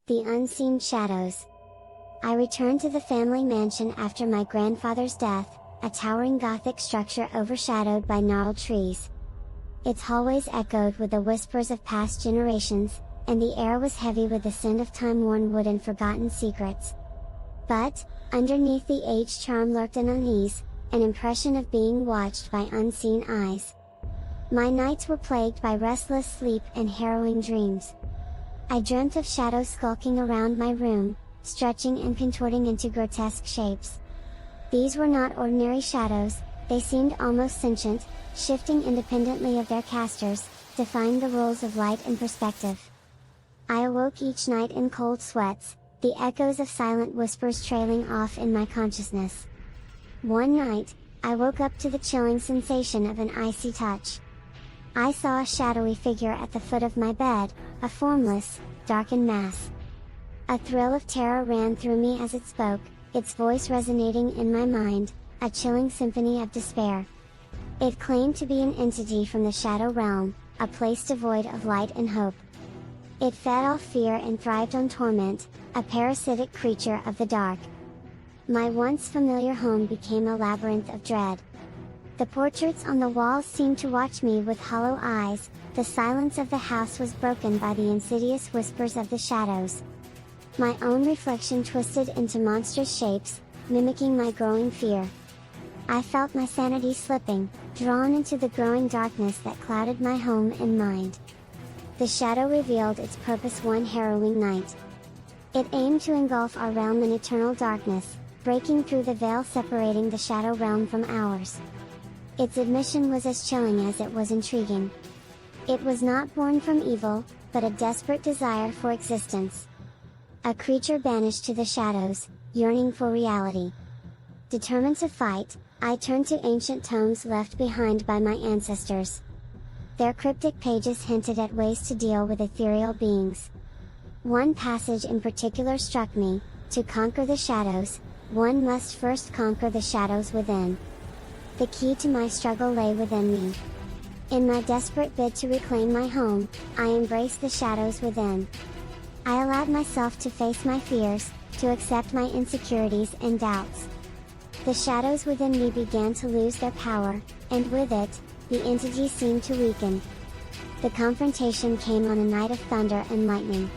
The Unseen Shadows. I returned to the family mansion after my grandfather's death, a towering Gothic structure overshadowed by gnarled trees. Its hallways echoed with the whispers of past generations, and the air was heavy with the scent of time-worn wood and forgotten secrets. But, underneath the aged charm lurked an unease, an impression of being watched by unseen eyes. My nights were plagued by restless sleep and harrowing dreams. I dreamt of shadows skulking around my room, stretching and contorting into grotesque shapes. These were not ordinary shadows, they seemed almost sentient, shifting independently of their casters, defying the rules of light and perspective. I awoke each night in cold sweats, the echoes of silent whispers trailing off in my consciousness. One night, I woke up to the chilling sensation of an icy touch. I saw a shadowy figure at the foot of my bed, a formless, darkened mass. A thrill of terror ran through me as it spoke, its voice resonating in my mind, a chilling symphony of despair. It claimed to be an entity from the shadow realm, a place devoid of light and hope. It fed off fear and thrived on torment, a parasitic creature of the dark. My once familiar home became a labyrinth of dread. The portraits on the walls seemed to watch me with hollow eyes, the silence of the house was broken by the insidious whispers of the shadows. My own reflection twisted into monstrous shapes, mimicking my growing fear. I felt my sanity slipping, drawn into the growing darkness that clouded my home and mind. The shadow revealed its purpose one harrowing night. It aimed to engulf our realm in eternal darkness, breaking through the veil separating the shadow realm from ours. Its admission was as chilling as it was intriguing. It was not born from evil, but a desperate desire for existence. A creature banished to the shadows, yearning for reality. Determined to fight, I turned to ancient tomes left behind by my ancestors. Their cryptic pages hinted at ways to deal with ethereal beings. One passage in particular struck me: to conquer the shadows, one must first conquer the shadows within. The key to my struggle lay within me. In my desperate bid to reclaim my home, I embraced the shadows within. I allowed myself to face my fears, to accept my insecurities and doubts. The shadows within me began to lose their power, and with it, the entity seemed to weaken. The confrontation came on a night of thunder and lightning.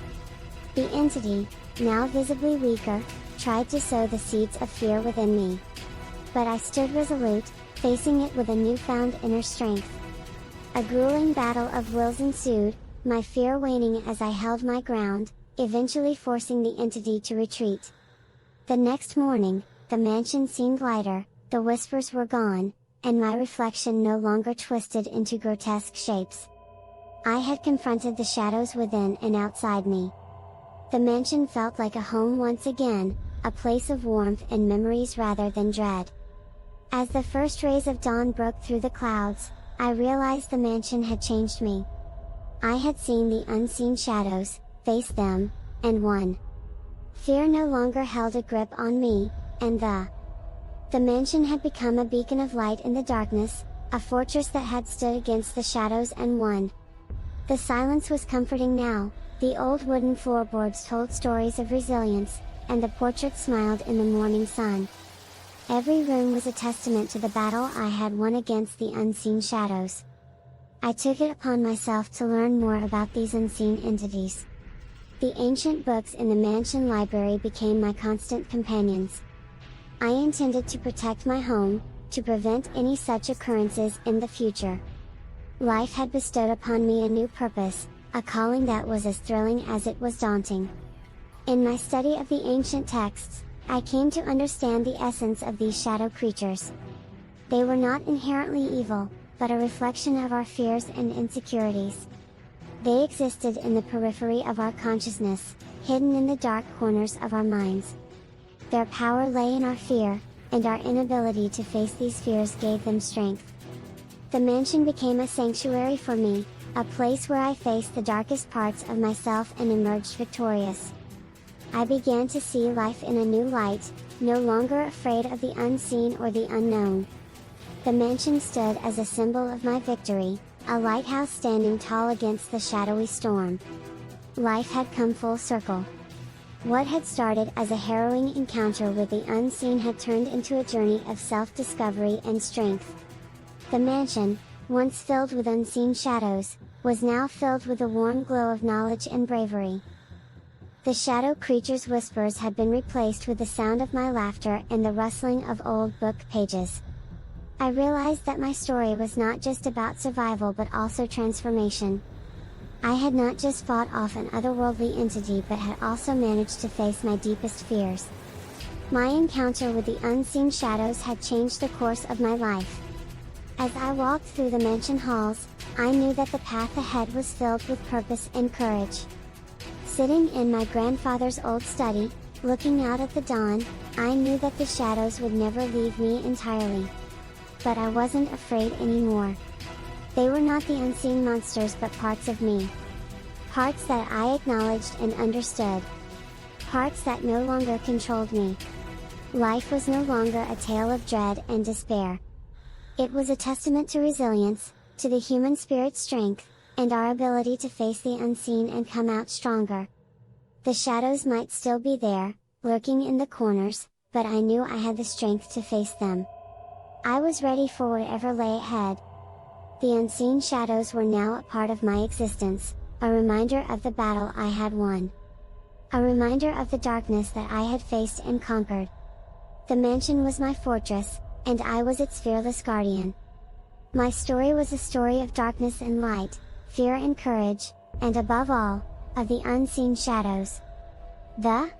The entity, now visibly weaker, tried to sow the seeds of fear within me. But I stood resolute, facing it with a newfound inner strength. A grueling battle of wills ensued, my fear waning as I held my ground, eventually forcing the entity to retreat. The next morning, the mansion seemed lighter, the whispers were gone, and my reflection no longer twisted into grotesque shapes. I had confronted the shadows within and outside me. The mansion felt like a home once again, a place of warmth and memories rather than dread. As the first rays of dawn broke through the clouds, I realized the mansion had changed me. I had seen the unseen shadows, faced them, and won. Fear no longer held a grip on me, and the mansion had become a beacon of light in the darkness, a fortress that had stood against the shadows and won. The silence was comforting now, the old wooden floorboards told stories of resilience, and the portraits smiled in the morning sun. Every room was a testament to the battle I had won against the unseen shadows. I took it upon myself to learn more about these unseen entities. The ancient books in the mansion library became my constant companions. I intended to protect my home, to prevent any such occurrences in the future. Life had bestowed upon me a new purpose, a calling that was as thrilling as it was daunting. In my study of the ancient texts, I came to understand the essence of these shadow creatures. They were not inherently evil, but a reflection of our fears and insecurities. They existed in the periphery of our consciousness, hidden in the dark corners of our minds. Their power lay in our fear, and our inability to face these fears gave them strength. The mansion became a sanctuary for me, a place where I faced the darkest parts of myself and emerged victorious. I began to see life in a new light, no longer afraid of the unseen or the unknown. The mansion stood as a symbol of my victory, a lighthouse standing tall against the shadowy storm. Life had come full circle. What had started as a harrowing encounter with the unseen had turned into a journey of self-discovery and strength. The mansion, once filled with unseen shadows, was now filled with a warm glow of knowledge and bravery. The shadow creature's whispers had been replaced with the sound of my laughter and the rustling of old book pages. I realized that my story was not just about survival but also transformation. I had not just fought off an otherworldly entity but had also managed to face my deepest fears. My encounter with the unseen shadows had changed the course of my life. As I walked through the mansion halls, I knew that the path ahead was filled with purpose and courage. Sitting in my grandfather's old study, looking out at the dawn, I knew that the shadows would never leave me entirely. But I wasn't afraid anymore. They were not the unseen monsters but parts of me. Parts that I acknowledged and understood. Parts that no longer controlled me. Life was no longer a tale of dread and despair. It was a testament to resilience, to the human spirit's strength, and our ability to face the unseen and come out stronger. The shadows might still be there, lurking in the corners, but I knew I had the strength to face them. I was ready for whatever lay ahead. The unseen shadows were now a part of my existence, a reminder of the battle I had won. A reminder of the darkness that I had faced and conquered. The mansion was my fortress, and I was its fearless guardian. My story was a story of darkness and light, fear and courage, and above all, of the unseen shadows. The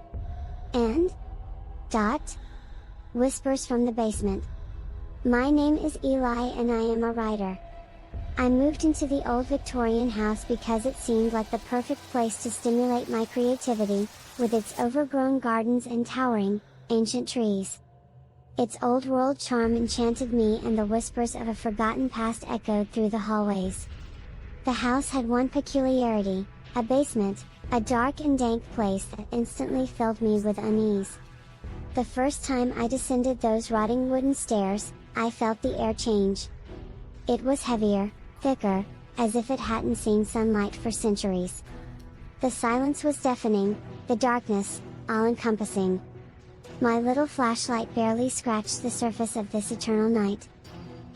end? Whispers from the basement. My name is Eli and I am a writer. I moved into the old Victorian house because it seemed like the perfect place to stimulate my creativity, with its overgrown gardens and towering, ancient trees. Its old-world charm enchanted me and the whispers of a forgotten past echoed through the hallways. The house had one peculiarity, a basement, a dark and dank place that instantly filled me with unease. The first time I descended those rotting wooden stairs, I felt the air change. It was heavier, thicker, as if it hadn't seen sunlight for centuries. The silence was deafening, the darkness, all-encompassing. My little flashlight barely scratched the surface of this eternal night.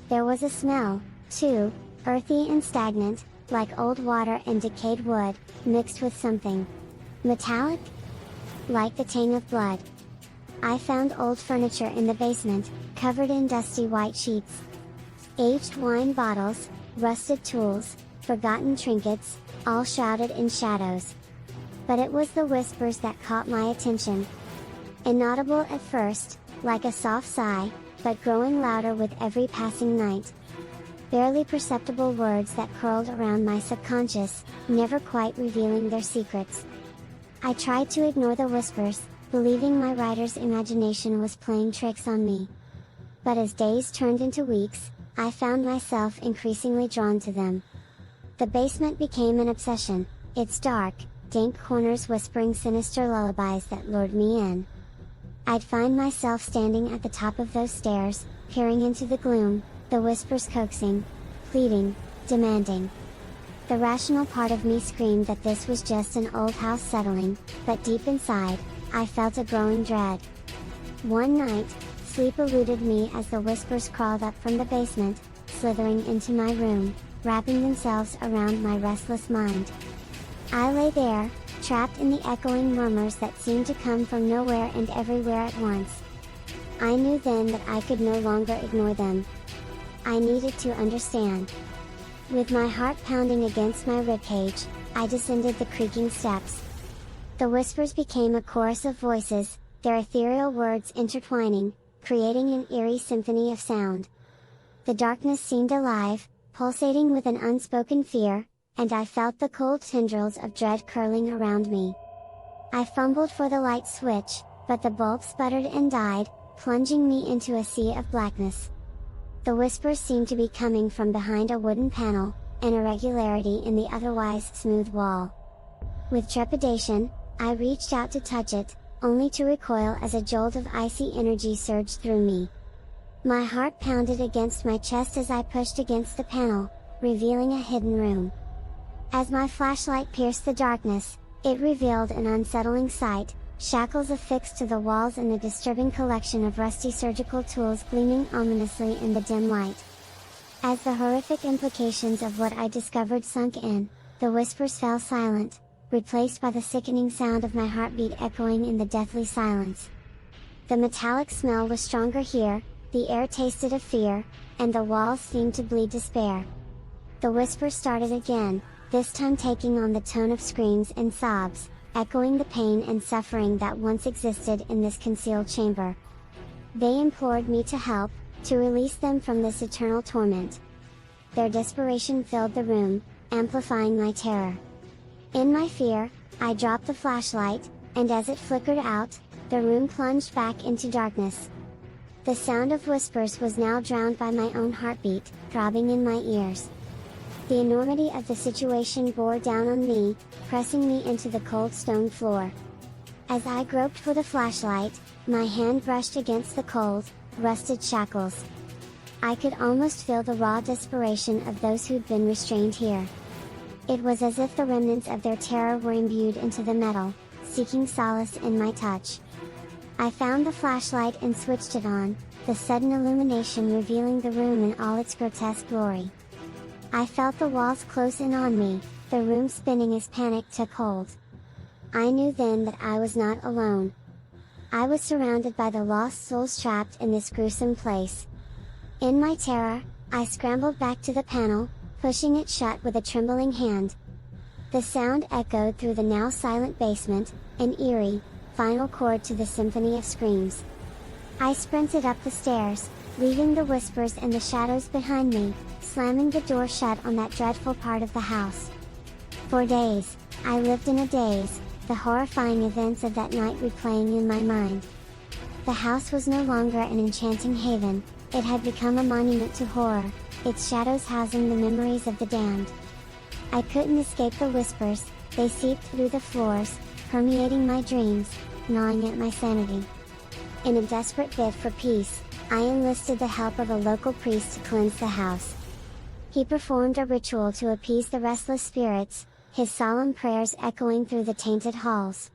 There was a smell, too, earthy and stagnant, like old water and decayed wood, mixed with something metallic? Like the tang of blood. I found old furniture in the basement, covered in dusty white sheets. Aged wine bottles, rusted tools, forgotten trinkets, all shrouded in shadows. But it was the whispers that caught my attention. Inaudible at first, like a soft sigh, but growing louder with every passing night. Barely perceptible words that curled around my subconscious, never quite revealing their secrets. I tried to ignore the whispers, believing my writer's imagination was playing tricks on me. But as days turned into weeks, I found myself increasingly drawn to them. The basement became an obsession, its dark, dank corners whispering sinister lullabies that lured me in. I'd find myself standing at the top of those stairs, peering into the gloom, the whispers coaxing, pleading, demanding. The rational part of me screamed that this was just an old house settling, but deep inside, I felt a growing dread. One night, sleep eluded me as the whispers crawled up from the basement, slithering into my room, wrapping themselves around my restless mind. I lay there, trapped in the echoing murmurs that seemed to come from nowhere and everywhere at once. I knew then that I could no longer ignore them. I needed to understand. With my heart pounding against my ribcage, I descended the creaking steps. The whispers became a chorus of voices, their ethereal words intertwining, creating an eerie symphony of sound. The darkness seemed alive, pulsating with an unspoken fear, and I felt the cold tendrils of dread curling around me. I fumbled for the light switch, but the bulb sputtered and died, plunging me into a sea of blackness. The whispers seemed to be coming from behind a wooden panel, an irregularity in the otherwise smooth wall. With trepidation, I reached out to touch it, only to recoil as a jolt of icy energy surged through me. My heart pounded against my chest as I pushed against the panel, revealing a hidden room. As my flashlight pierced the darkness, it revealed an unsettling sight, shackles affixed to the walls and a disturbing collection of rusty surgical tools gleaming ominously in the dim light. As the horrific implications of what I discovered sunk in, the whispers fell silent, replaced by the sickening sound of my heartbeat echoing in the deathly silence. The metallic smell was stronger here, the air tasted of fear, and the walls seemed to bleed despair. The whispers started again, this time taking on the tone of screams and sobs, echoing the pain and suffering that once existed in this concealed chamber. They implored me to help, to release them from this eternal torment. Their desperation filled the room, amplifying my terror. In my fear, I dropped the flashlight, and as it flickered out, the room plunged back into darkness. The sound of whispers was now drowned by my own heartbeat, throbbing in my ears. The enormity of the situation bore down on me, pressing me into the cold stone floor. As I groped for the flashlight, my hand brushed against the cold, rusted shackles. I could almost feel the raw desperation of those who'd been restrained here. It was as if the remnants of their terror were imbued into the metal, seeking solace in my touch. I found the flashlight and switched it on, the sudden illumination revealing the room in all its grotesque glory. I felt the walls close in on me, the room spinning as panic took hold. I knew then that I was not alone. I was surrounded by the lost souls trapped in this gruesome place. In my terror, I scrambled back to the panel, pushing it shut with a trembling hand. The sound echoed through the now silent basement, an eerie, final chord to the symphony of screams. I sprinted up the stairs, leaving the whispers and the shadows behind me, slamming the door shut on that dreadful part of the house. For days, I lived in a daze, the horrifying events of that night replaying in my mind. The house was no longer an enchanting haven, it had become a monument to horror, its shadows housing the memories of the damned. I couldn't escape the whispers, they seeped through the floors, permeating my dreams, gnawing at my sanity. In a desperate bid for peace, I enlisted the help of a local priest to cleanse the house. He performed a ritual to appease the restless spirits, his solemn prayers echoing through the tainted halls.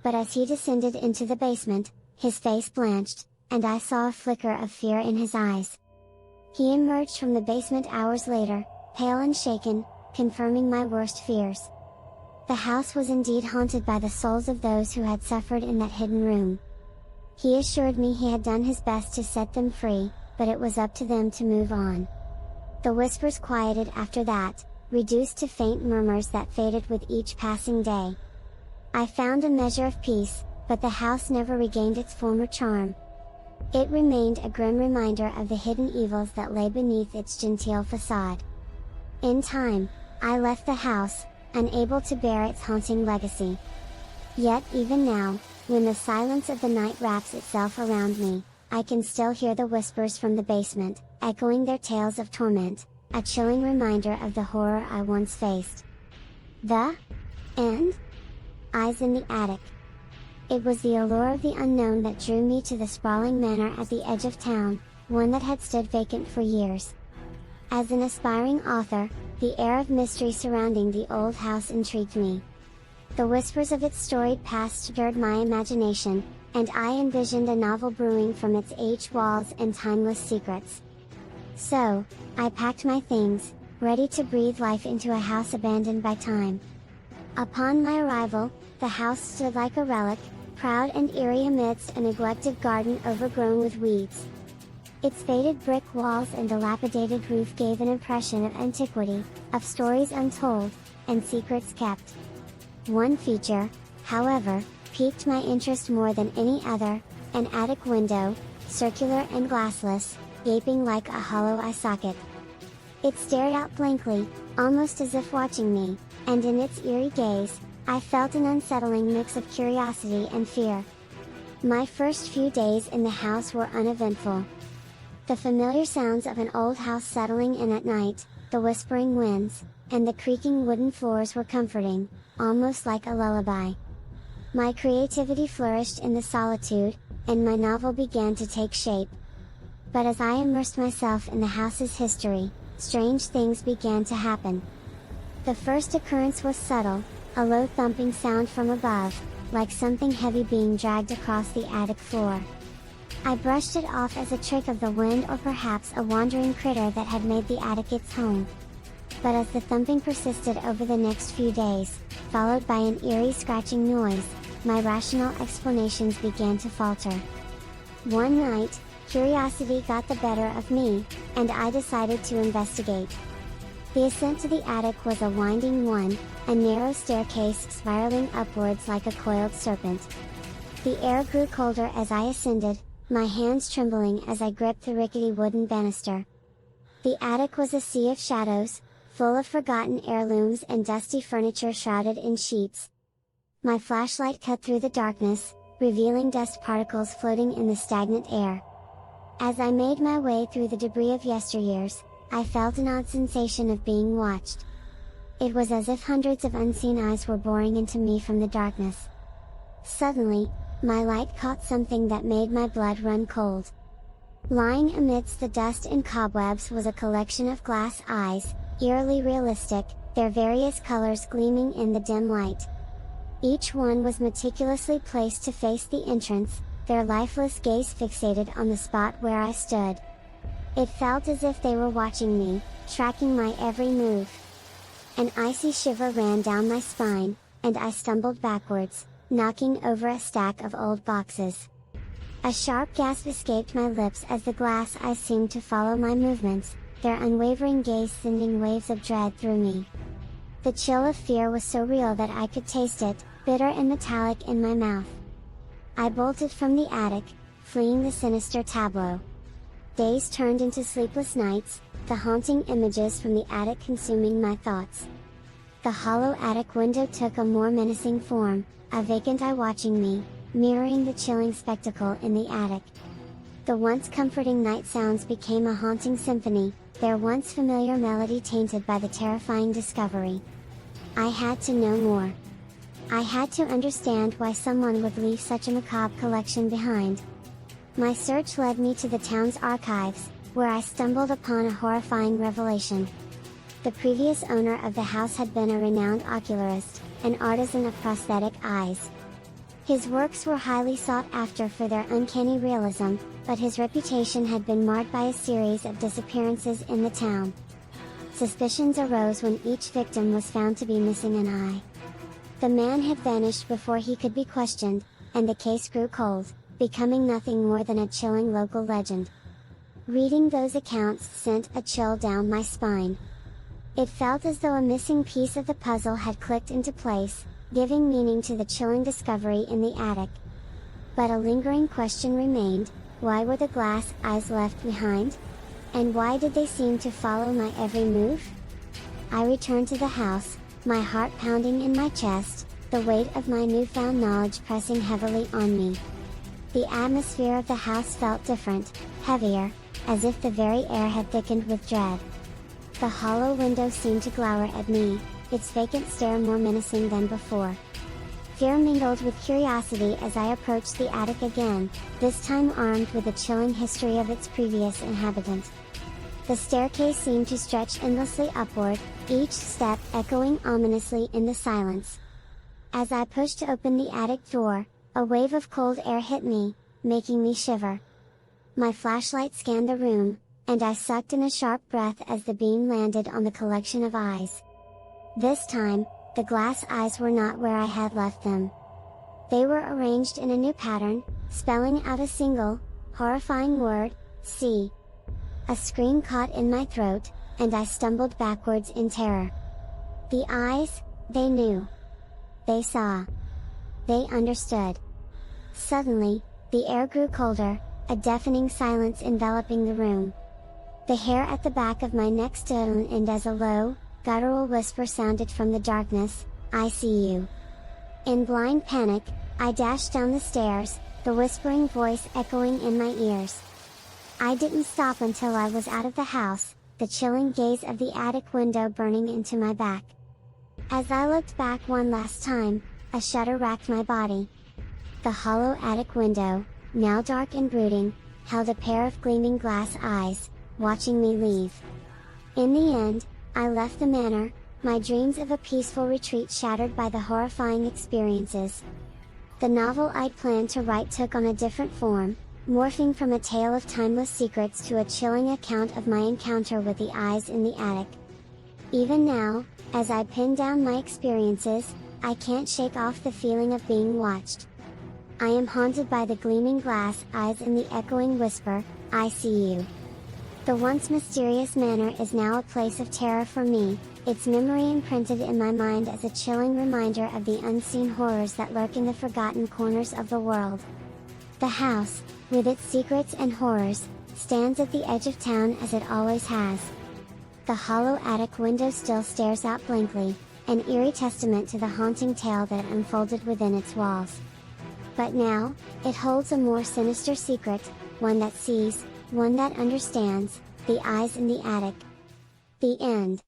But as he descended into the basement, his face blanched, and I saw a flicker of fear in his eyes. He emerged from the basement hours later, pale and shaken, confirming my worst fears. The house was indeed haunted by the souls of those who had suffered in that hidden room. He assured me he had done his best to set them free, but it was up to them to move on. The whispers quieted after that, reduced to faint murmurs that faded with each passing day. I found a measure of peace, but the house never regained its former charm. It remained a grim reminder of the hidden evils that lay beneath its genteel facade. In time, I left the house, unable to bear its haunting legacy. Yet even now, when the silence of the night wraps itself around me, I can still hear the whispers from the basement, echoing their tales of torment, a chilling reminder of the horror I once faced. The end? Eyes in the attic. It was the allure of the unknown that drew me to the sprawling manor at the edge of town, one that had stood vacant for years. As an aspiring author, the air of mystery surrounding the old house intrigued me. The whispers of its storied past stirred my imagination, and I envisioned a novel brewing from its aged walls and timeless secrets. So, I packed my things, ready to breathe life into a house abandoned by time. Upon my arrival, the house stood like a relic, proud and eerie amidst a neglected garden overgrown with weeds. Its faded brick walls and dilapidated roof gave an impression of antiquity, of stories untold, and secrets kept. One feature, however, piqued my interest more than any other, an attic window, circular and glassless, gaping like a hollow eye socket. It stared out blankly, almost as if watching me, and in its eerie gaze, I felt an unsettling mix of curiosity and fear. My first few days in the house were uneventful. The familiar sounds of an old house settling in at night, the whispering winds, and the creaking wooden floors were comforting, almost like a lullaby. My creativity flourished in the solitude, and my novel began to take shape. But as I immersed myself in the house's history, strange things began to happen. The first occurrence was subtle, a low thumping sound from above, like something heavy being dragged across the attic floor. I brushed it off as a trick of the wind or perhaps a wandering critter that had made the attic its home. But as the thumping persisted over the next few days, followed by an eerie scratching noise, my rational explanations began to falter. One night, curiosity got the better of me, and I decided to investigate. The ascent to the attic was a winding one, a narrow staircase spiraling upwards like a coiled serpent. The air grew colder as I ascended, my hands trembling as I gripped the rickety wooden banister. The attic was a sea of shadows, full of forgotten heirlooms and dusty furniture shrouded in sheets. My flashlight cut through the darkness, revealing dust particles floating in the stagnant air. As I made my way through the debris of yesteryears, I felt an odd sensation of being watched. It was as if hundreds of unseen eyes were boring into me from the darkness. Suddenly, my light caught something that made my blood run cold. Lying amidst the dust and cobwebs was a collection of glass eyes, eerily realistic, their various colors gleaming in the dim light. Each one was meticulously placed to face the entrance, their lifeless gaze fixated on the spot where I stood. It felt as if they were watching me, tracking my every move. An icy shiver ran down my spine, and I stumbled backwards, knocking over a stack of old boxes. A sharp gasp escaped my lips as the glass eyes seemed to follow my movements, their unwavering gaze sending waves of dread through me. The chill of fear was so real that I could taste it, bitter and metallic in my mouth. I bolted from the attic, fleeing the sinister tableau. Days turned into sleepless nights, the haunting images from the attic consuming my thoughts. The hollow attic window took a more menacing form, a vacant eye watching me, mirroring the chilling spectacle in the attic. The once comforting night sounds became a haunting symphony, their once familiar melody tainted by the terrifying discovery. I had to know more. I had to understand why someone would leave such a macabre collection behind. My search led me to the town's archives, where I stumbled upon a horrifying revelation. The previous owner of the house had been a renowned ocularist, an artisan of prosthetic eyes. His works were highly sought after for their uncanny realism, but his reputation had been marred by a series of disappearances in the town. Suspicions arose when each victim was found to be missing an eye. The man had vanished before he could be questioned, and the case grew cold, becoming nothing more than a chilling local legend. Reading those accounts sent a chill down my spine. It felt as though a missing piece of the puzzle had clicked into place, giving meaning to the chilling discovery in the attic. But a lingering question remained: why were the glass eyes left behind? And why did they seem to follow my every move? I returned to the house, my heart pounding in my chest, the weight of my newfound knowledge pressing heavily on me. The atmosphere of the house felt different, heavier, as if the very air had thickened with dread. The hollow window seemed to glower at me, its vacant stare more menacing than before. Fear mingled with curiosity as I approached the attic again, this time armed with a chilling history of its previous inhabitant. The staircase seemed to stretch endlessly upward, each step echoing ominously in the silence. As I pushed open the attic door, a wave of cold air hit me, making me shiver. My flashlight scanned the room, and I sucked in a sharp breath as the beam landed on the collection of eyes. This time, the glass eyes were not where I had left them. They were arranged in a new pattern, spelling out a single, horrifying word: see. A scream caught in my throat, and I stumbled backwards in terror. The eyes, they knew. They saw. They understood. Suddenly, the air grew colder, a deafening silence enveloping the room. The hair at the back of my neck stood on end as a low, guttural whisper sounded from the darkness: I see you. In blind panic, I dashed down the stairs, the whispering voice echoing in my ears. I didn't stop until I was out of the house, the chilling gaze of the attic window burning into my back. As I looked back one last time, a shudder racked my body. The hollow attic window, now dark and brooding, held a pair of gleaming glass eyes, watching me leave. In the end, I left the manor, my dreams of a peaceful retreat shattered by the horrifying experiences. The novel I'd planned to write took on a different form, morphing from a tale of timeless secrets to a chilling account of my encounter with the eyes in the attic. Even now, as I pin down my experiences, I can't shake off the feeling of being watched. I am haunted by the gleaming glass eyes and the echoing whisper, "I see you." The once mysterious manor is now a place of terror for me, its memory imprinted in my mind as a chilling reminder of the unseen horrors that lurk in the forgotten corners of the world. The house, with its secrets and horrors, stands at the edge of town as it always has. The hollow attic window still stares out blankly, an eerie testament to the haunting tale that unfolded within its walls. But now, it holds a more sinister secret, one that sees, one that understands, the eyes in the attic. The end.